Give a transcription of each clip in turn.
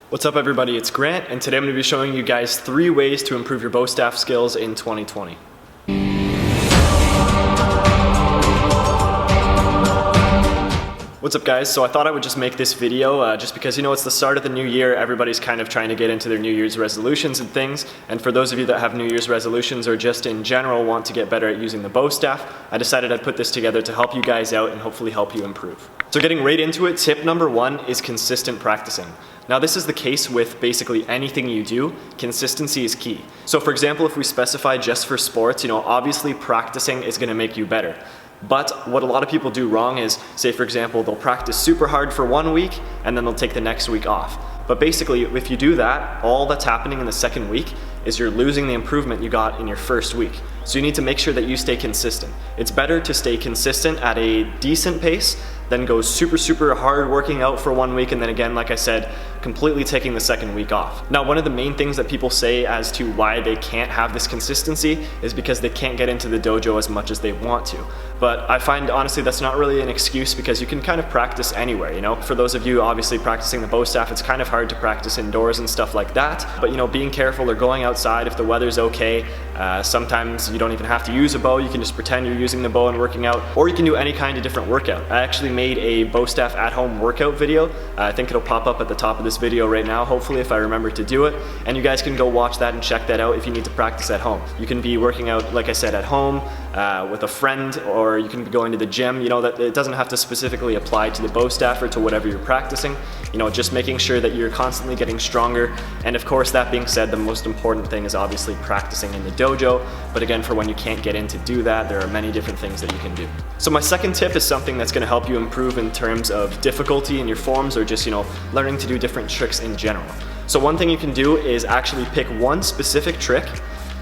What's up everybody, it's Grant, and today I'm going to be showing you guys 3 ways to improve your bow staff skills in 2020. What's up guys? So I thought I would just make this video just because it's the start of the new year. Everybody's kind of trying to get into their New Year's resolutions and things, and for those of you that have New Year's resolutions or just in general want to get better at using the bow staff, I decided I'd put this together to help you guys out and hopefully help you improve. So getting right into it, tip number 1 is consistent practicing. Now this is the case with basically anything you do. Consistency is key. So for example, if we specify just for sports, obviously practicing is going to make you better. But what a lot of people do wrong is, say for example, they'll practice super hard for 1 week and then they'll take the next week off. But basically, if you do that, all that's happening in the second week is you're losing the improvement you got in your first week. So you need to make sure that you stay consistent. It's better to stay consistent at a decent pace than go super hard working out for 1 week and then again, like I said, completely taking the second week off. Now, one of the main things that people say as to why they can't have this consistency is because they can't get into the dojo as much as they want to. But I find honestly that's not really an excuse because you can kind of practice anywhere, For those of you obviously practicing the bow staff, it's kind of hard to practice indoors and stuff like that. But being careful or going outside if the weather's okay. Sometimes you don't even have to use a bow, you can just pretend you're using the bow and working out, or you can do any kind of different workout. I actually made a bow staff at home workout video. I think it'll pop up at the top of this video right now, hopefully, if I remember to do it. And you guys can go watch that and check that out if you need to practice at home. You can be working out, like I said, at home with a friend, or you can be going to the gym. That it doesn't have to specifically apply to the bow staff or to whatever you're practicing. Just making sure that you're constantly getting stronger. And of course, that being said, the most important thing is obviously practicing in the dojo. But again, for when you can't get in to do that, there are many different things that you can do. So my second tip is something that's going to help you improve in terms of difficulty in your forms, or just learning to do different tricks in general. So one thing you can do is actually pick one specific trick,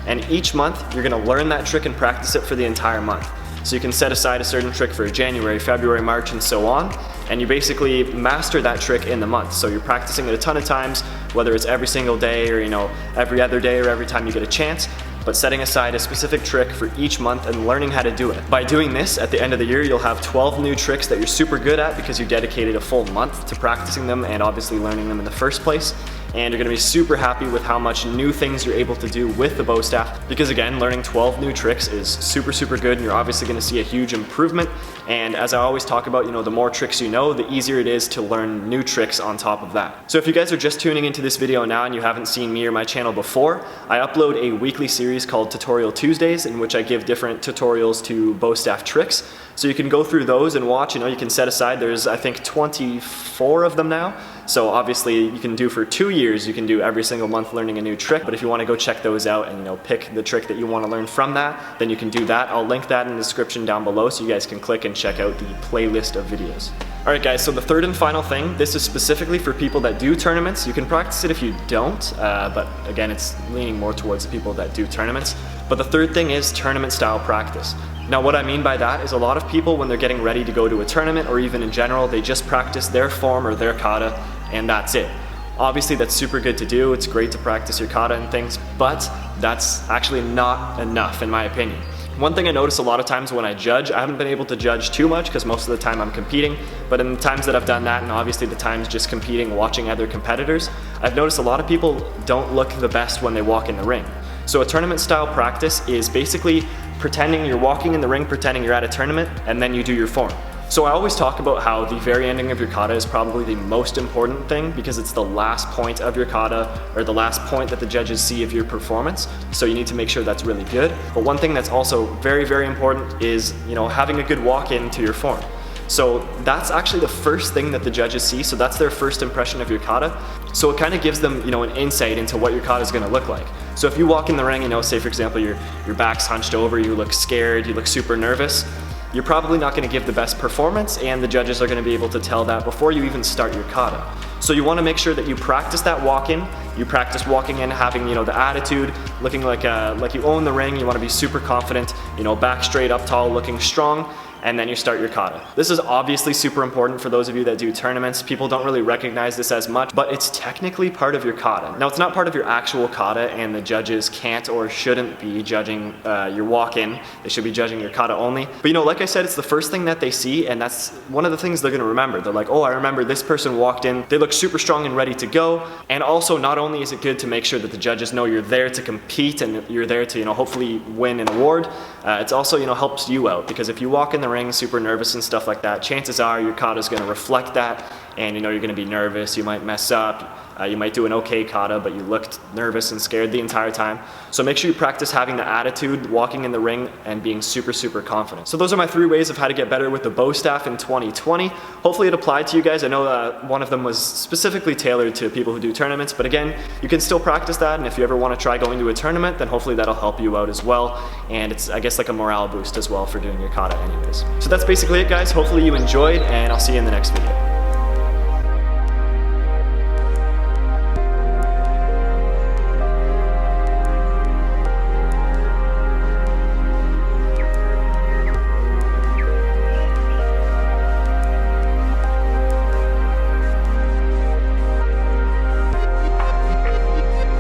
and each month you're going to learn that trick and practice it for the entire month. So you can set aside a certain trick for January, February, March, and so on, and you basically master that trick in the month. So you're practicing it a ton of times, whether it's every single day or every other day or every time you get a chance, but setting aside a specific trick for each month and learning how to do it. By doing this, at the end of the year, you'll have 12 new tricks that you're super good at because you dedicated a full month to practicing them and obviously learning them in the first place. And you're gonna be super happy with how much new things you're able to do with the bow staff, because again, learning 12 new tricks is super good, and you're obviously gonna see a huge improvement. And as I always talk about, the more tricks you know, the easier it is to learn new tricks on top of that. So if you guys are just tuning into this video now and you haven't seen me or my channel before, I upload a weekly series called Tutorial Tuesdays, in which I give different tutorials to bow staff tricks. So you can go through those and watch, you can set aside, there's I think 24 of them now. So obviously you can do for 2 years, you can do every single month learning a new trick. But if you want to go check those out and pick the trick that you want to learn from that, then you can do that. I'll link that in the description down below so you guys can click and check out the playlist of videos. Alright guys, so the third and final thing, this is specifically for people that do tournaments. You can practice it if you don't, but again, it's leaning more towards the people that do tournaments. But the third thing is tournament style practice. Now what I mean by that is a lot of people, when they're getting ready to go to a tournament or even in general, they just practice their form or their kata and that's it. Obviously that's super good to do, it's great to practice your kata and things, but that's actually not enough in my opinion. One thing I notice a lot of times when I judge, I haven't been able to judge too much because most of the time I'm competing, but in the times that I've done that, and obviously the times just competing, watching other competitors, I've noticed a lot of people don't look the best when they walk in the ring. So a tournament style practice is basically pretending you're walking in the ring, pretending you're at a tournament, and then you do your form. So I always talk about how the very ending of your kata is probably the most important thing because it's the last point of your kata, or the last point that the judges see of your performance. So you need to make sure that's really good. But one thing that's also very important is having a good walk into your form. So that's actually the first thing that the judges see, so that's their first impression of your kata. So it kind of gives them an insight into what your kata is going to look like. So if you walk in the ring, say for example your back's hunched over, you look scared, you look super nervous, you're probably not going to give the best performance, and the judges are going to be able to tell that before you even start your kata. So you want to make sure that you practice that walk-in, you practice walking in, having the attitude, looking like you own the ring, you want to be super confident, back straight up tall, looking strong. and then you start your kata. This is obviously super important for those of you that do tournaments. People don't really recognize this as much, but it's technically part of your kata. Now, it's not part of your actual kata, and the judges can't or shouldn't be judging your walk-in. They should be judging your kata only. But you know, like I said, it's the first thing that they see, and that's one of the things they're gonna remember. They're like, oh, I remember this person walked in, they look super strong and ready to go. And also, not only is it good to make sure that the judges know you're there to compete and you're there to, you know, hopefully win an award, it's also, you know, helps you out, because if you walk in the ring super nervous and stuff like that, chances are your kata is gonna reflect that, and you know, you're gonna be nervous, you might mess up. You might do an okay kata, but you looked nervous and scared the entire time. So make sure you practice having the attitude, walking in the ring, and being super, super confident. So those are my 3 ways of how to get better with the bow staff in 2020. Hopefully it applied to you guys. I know one of them was specifically tailored to people who do tournaments, but again, you can still practice that, and if you ever want to try going to a tournament, then hopefully that'll help you out as well. And it's, I guess, like a morale boost as well for doing your kata anyways. So that's basically it, guys. Hopefully you enjoyed, and I'll see you in the next video.